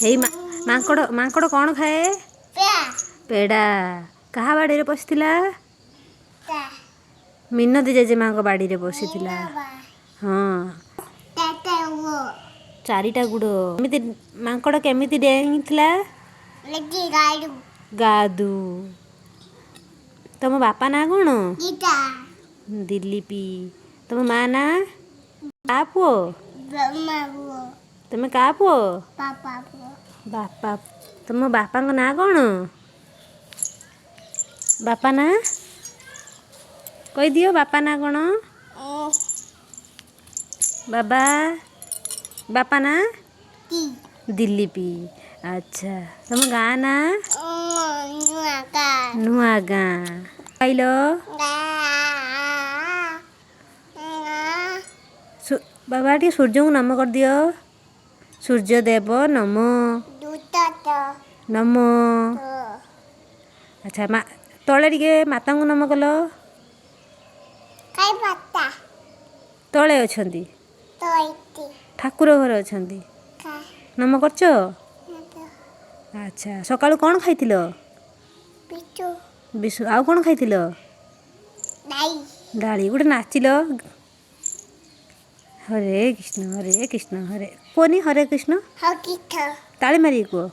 हेई माଙ୍କड़ माଙ୍କड़ कौन खाए पेड़ा कहा बाड़ी रे पशिथिला मिनती जेजेमा बाड़ी रे पशिथिला हाँ चारिटा गुड़ केमिति माଙ୍କड़ केमिति डेइंथिला गादू तुम बापा ना कौन दिलीपी तुम माँ ना का पुओ तुम का पुओ बापा तुम बापा ना कौन बापा ना कही दियो बापा ना कौन बाबा बापा ना दिलीपी अच्छा तुम गाँ ना नुआ गाँ कहलो बाबा टी सूर्य को नम कर दियो सूर्य देव नम नम अच्छा तले टे माता को नम कल तले अच्छा ठाकुर घर अच्छा नम करच अच्छा सकाळु कौन खाइथिल बिस्कुट आउ कौन खाइथिल डाली गोटे नाचिल हरे कृष्ण हरे कोनी हरे कृष्ण ताली मारी को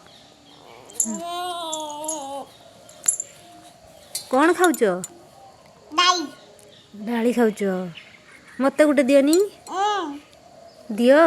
कौन खाऊच डाली खाऊच मत गोटे दियोनी दियो